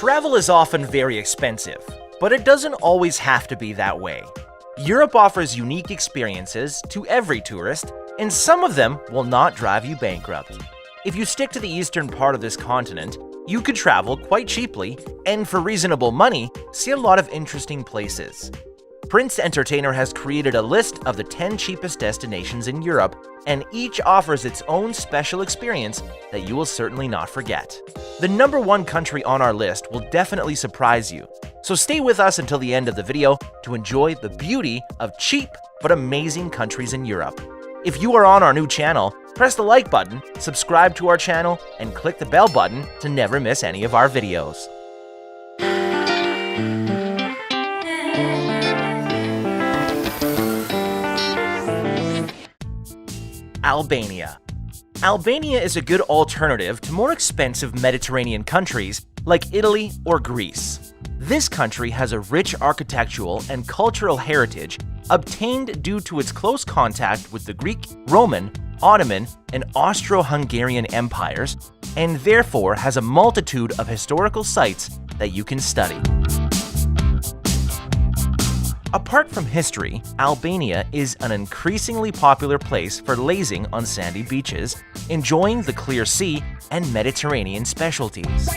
Travel is often very expensive, but it doesn't always have to be that way. Europe offers unique experiences to every tourist, and some of them will not drive you bankrupt. If you stick to the eastern part of this continent, you could travel quite cheaply and for reasonable money see a lot of interesting places. Prince Entertainer has created a list of the 10 cheapest destinations in Europe, and each offers its own special experience that you will certainly not forget. The number one country on our list will definitely surprise you, so stay with us until the end of the video to enjoy the beauty of cheap but amazing countries in Europe. If you are on our new channel, press the like button, subscribe to our channel, and click the bell button to never miss any of our videos. Albania. Albania is a good alternative to more expensive Mediterranean countries like Italy or Greece. This country has a rich architectural and cultural heritage obtained due to its close contact with the Greek, Roman, Ottoman, and Austro-Hungarian empires, and therefore has a multitude of historical sites that you can study. Apart from history, Albania is an increasingly popular place for lazing on sandy beaches, enjoying the clear sea and Mediterranean specialties.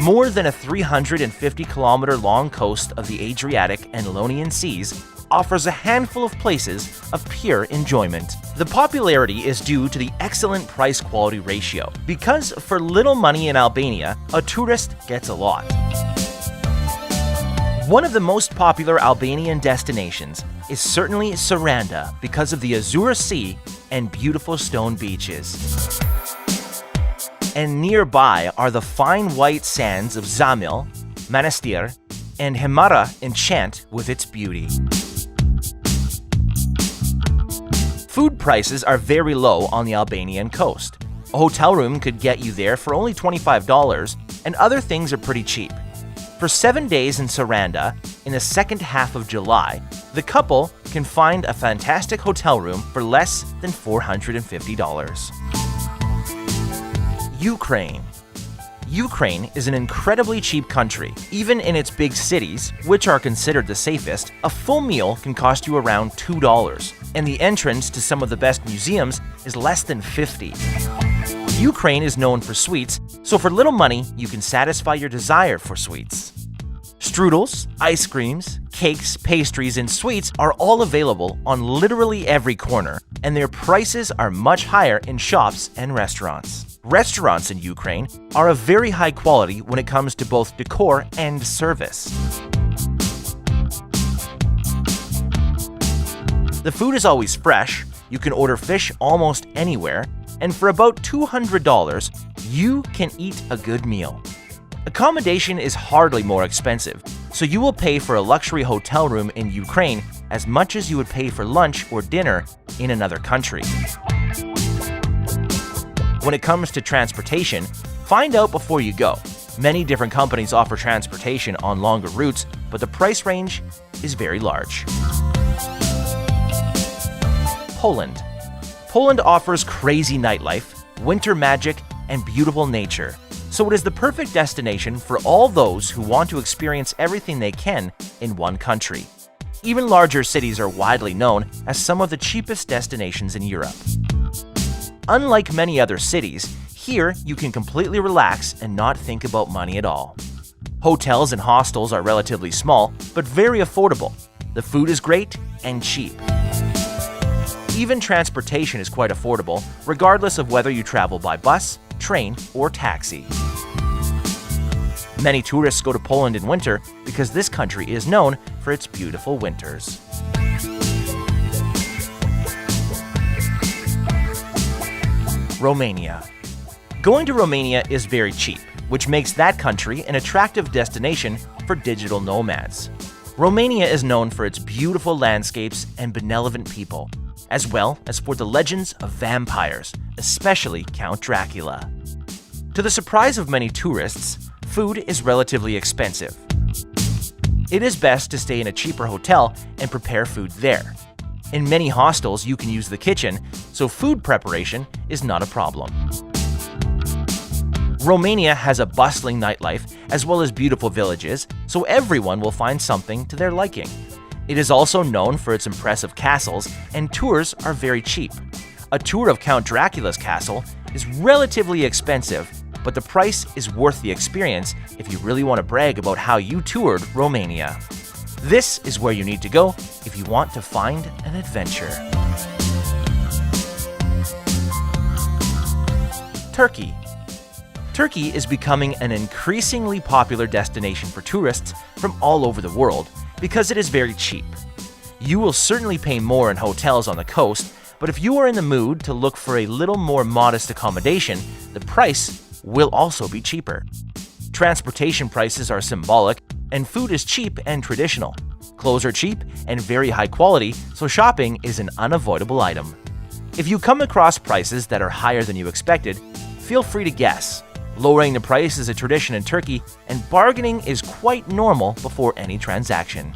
More than a 350-kilometer-long coast of the Adriatic and Ionian Seas offers a handful of places of pure enjoyment. The popularity is due to the excellent price-quality ratio, because for little money in Albania, a tourist gets a lot. One of the most popular Albanian destinations is certainly Saranda because of the Azure Sea and beautiful stone beaches. And nearby are the fine white sands of Zamil, Manastir, and Himara enchant with its beauty. Food prices are very low on the Albanian coast. A hotel room could get you there for only $25, and other things are pretty cheap. For 7 days in Saranda, in the second half of July, the couple can find a fantastic hotel room for less than $450. Ukraine. Ukraine is an incredibly cheap country. Even in its big cities, which are considered the safest, a full meal can cost you around $2, and the entrance to some of the best museums is less than $50. Ukraine is known for sweets, so for little money, you can satisfy your desire for sweets. Strudels, ice creams, cakes, pastries, and sweets are all available on literally every corner, and their prices are much higher in shops and restaurants. Restaurants in Ukraine are of very high quality when it comes to both decor and service. The food is always fresh, you can order fish almost anywhere, and for about $200, you can eat a good meal. Accommodation is hardly more expensive, so you will pay for a luxury hotel room in Ukraine as much as you would pay for lunch or dinner in another country. When it comes to transportation, find out before you go. Many different companies offer transportation on longer routes, but the price range is very large. Poland. Poland offers crazy nightlife, winter magic, and beautiful nature, so it is the perfect destination for all those who want to experience everything they can in one country. Even larger cities are widely known as some of the cheapest destinations in Europe. Unlike many other cities, here you can completely relax and not think about money at all. Hotels and hostels are relatively small, but very affordable. The food is great and cheap. Even transportation is quite affordable, regardless of whether you travel by bus, train, or taxi. Many tourists go to Poland in winter because this country is known for its beautiful winters. Romania. Going to Romania is very cheap, which makes that country an attractive destination for digital nomads. Romania is known for its beautiful landscapes and benevolent people, as well as for the legends of vampires, especially Count Dracula. To the surprise of many tourists, food is relatively expensive. It is best to stay in a cheaper hotel and prepare food there. In many hostels, you can use the kitchen, so food preparation is not a problem. Romania has a bustling nightlife as well as beautiful villages, so everyone will find something to their liking. It is also known for its impressive castles, and tours are very cheap. A tour of Count Dracula's castle is relatively expensive, but the price is worth the experience if you really want to brag about how you toured Romania. This is where you need to go if you want to find an adventure. Turkey. Turkey is becoming an increasingly popular destination for tourists from all over the world because it is very cheap. You will certainly pay more in hotels on the coast, but if you are in the mood to look for a little more modest accommodation, the price will also be cheaper. Transportation prices are symbolic, and food is cheap and traditional. Clothes are cheap and very high quality, so shopping is an unavoidable item. If you come across prices that are higher than you expected, feel free to guess. Lowering the price is a tradition in Turkey, and bargaining is quite normal before any transaction.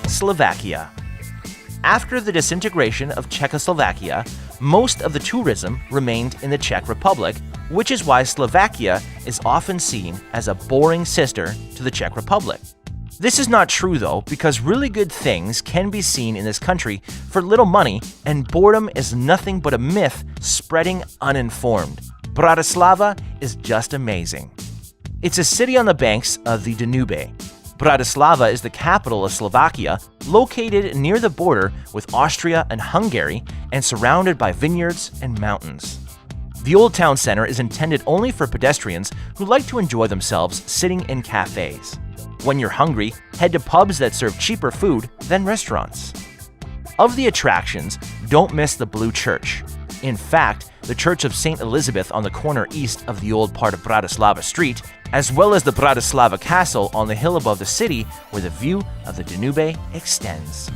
Slovakia. After the disintegration of Czechoslovakia, most of the tourism remained in the Czech Republic, which is why Slovakia is often seen as a boring sister to the Czech Republic. This is not true though, because really good things can be seen in this country for little money, and boredom is nothing but a myth spreading uninformed. Bratislava is just amazing. It's a city on the banks of the Danube. Bratislava is the capital of Slovakia, located near the border with Austria and Hungary and surrounded by vineyards and mountains. The old town center is intended only for pedestrians who like to enjoy themselves sitting in cafes. When you're hungry, head to pubs that serve cheaper food than restaurants. Of the attractions, don't miss the Blue Church. In fact, the Church of St. Elizabeth on the corner east of the old part of Bratislava Street, as well as the Bratislava Castle on the hill above the city where the view of the Danube extends.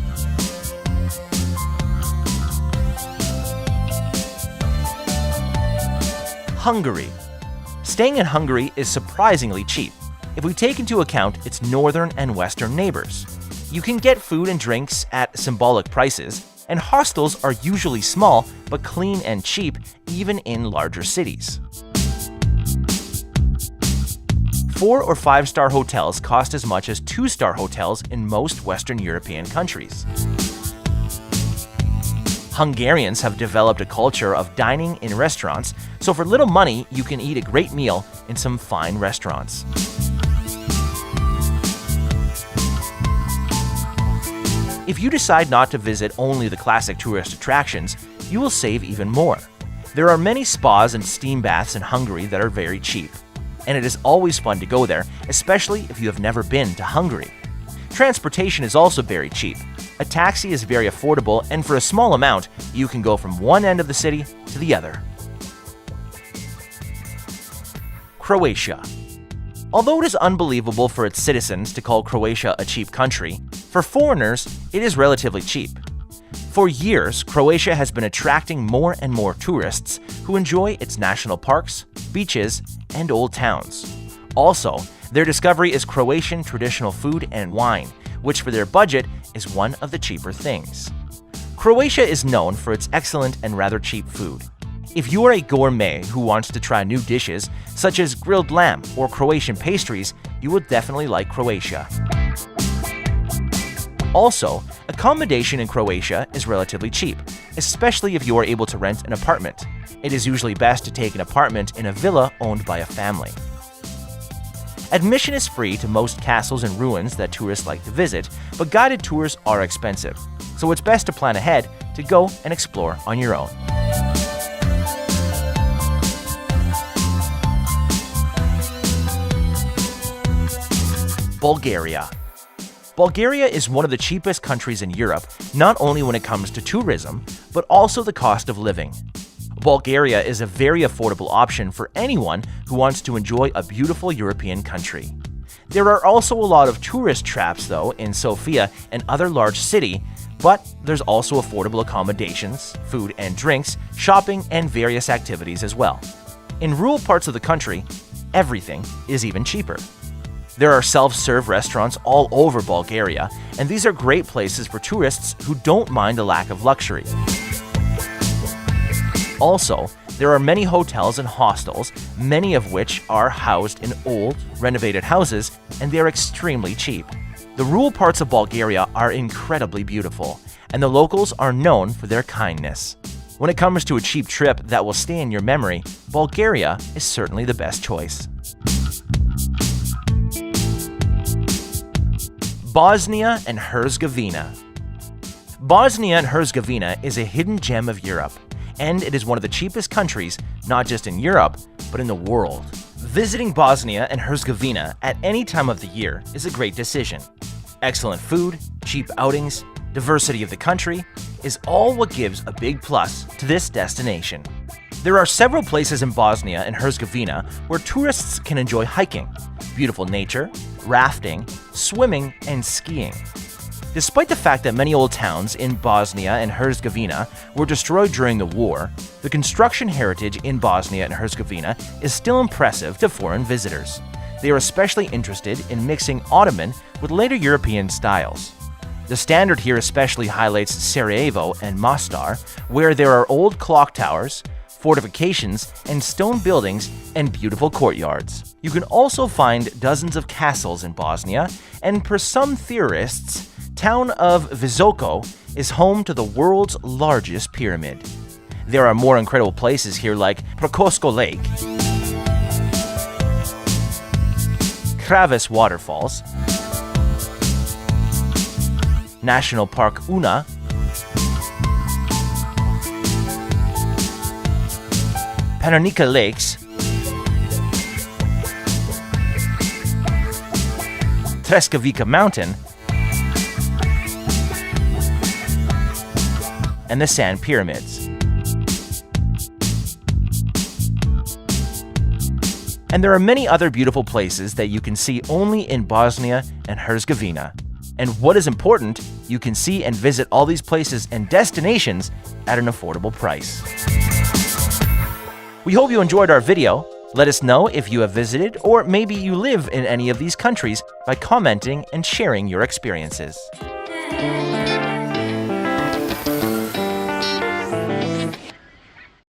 Hungary. Staying in Hungary is surprisingly cheap if we take into account its northern and western neighbors. You can get food and drinks at symbolic prices, and hostels are usually small but clean and cheap even in larger cities. 4- or 5-star hotels cost as much as 2-star hotels in most Western European countries. Hungarians have developed a culture of dining in restaurants, so for little money you can eat a great meal in some fine restaurants. If you decide not to visit only the classic tourist attractions, you will save even more. There are many spas and steam baths in Hungary that are very cheap, and it is always fun to go there, especially if you have never been to Hungary. Transportation is also very cheap. A taxi is very affordable, and for a small amount, you can go from one end of the city to the other. Croatia. Although it is unbelievable for its citizens to call Croatia a cheap country, for foreigners, it is relatively cheap. For years, Croatia has been attracting more and more tourists who enjoy its national parks, beaches, and old towns. Also, their discovery is Croatian traditional food and wine, which for their budget is one of the cheaper things. Croatia is known for its excellent and rather cheap food. If you are a gourmet who wants to try new dishes, such as grilled lamb or Croatian pastries, you will definitely like Croatia. Also, accommodation in Croatia is relatively cheap, especially if you are able to rent an apartment. It is usually best to take an apartment in a villa owned by a family. Admission is free to most castles and ruins that tourists like to visit, but guided tours are expensive, so it's best to plan ahead to go and explore on your own. Bulgaria. Bulgaria is one of the cheapest countries in Europe, not only when it comes to tourism, but also the cost of living. Bulgaria is a very affordable option for anyone who wants to enjoy a beautiful European country. There are also a lot of tourist traps, though, in Sofia and other large cities, but there's also affordable accommodations, food and drinks, shopping, and various activities as well. In rural parts of the country, everything is even cheaper. There are self-serve restaurants all over Bulgaria, and these are great places for tourists who don't mind a lack of luxury. Also, there are many hotels and hostels, many of which are housed in old, renovated houses, and they are extremely cheap. The rural parts of Bulgaria are incredibly beautiful, and the locals are known for their kindness. When it comes to a cheap trip that will stay in your memory, Bulgaria is certainly the best choice. Bosnia and Herzegovina. Bosnia and Herzegovina is a hidden gem of Europe, and it is one of the cheapest countries, not just in Europe, but in the world. Visiting Bosnia and Herzegovina at any time of the year is a great decision. Excellent food, cheap outings, diversity of the country is all what gives a big plus to this destination. There are several places in Bosnia and Herzegovina where tourists can enjoy hiking, beautiful nature, rafting, swimming, and skiing. Despite the fact that many old towns in Bosnia and Herzegovina were destroyed during the war, the construction heritage in Bosnia and Herzegovina is still impressive to foreign visitors. They are especially interested in mixing Ottoman with later European styles. The standard here especially highlights Sarajevo and Mostar, where there are old clock towers, fortifications, and stone buildings and beautiful courtyards. You can also find dozens of castles in Bosnia, and per some theorists, town of Visoko is home to the world's largest pyramid. There are more incredible places here like Prokosko Lake, Kravis Waterfalls, National Park Una, Pananica Lakes, Treskavica Mountain, and the Sand Pyramids. And there are many other beautiful places that you can see only in Bosnia and Herzegovina. And what is important, you can see and visit all these places and destinations at an affordable price. We hope you enjoyed our video. Let us know if you have visited or maybe you live in any of these countries by commenting and sharing your experiences.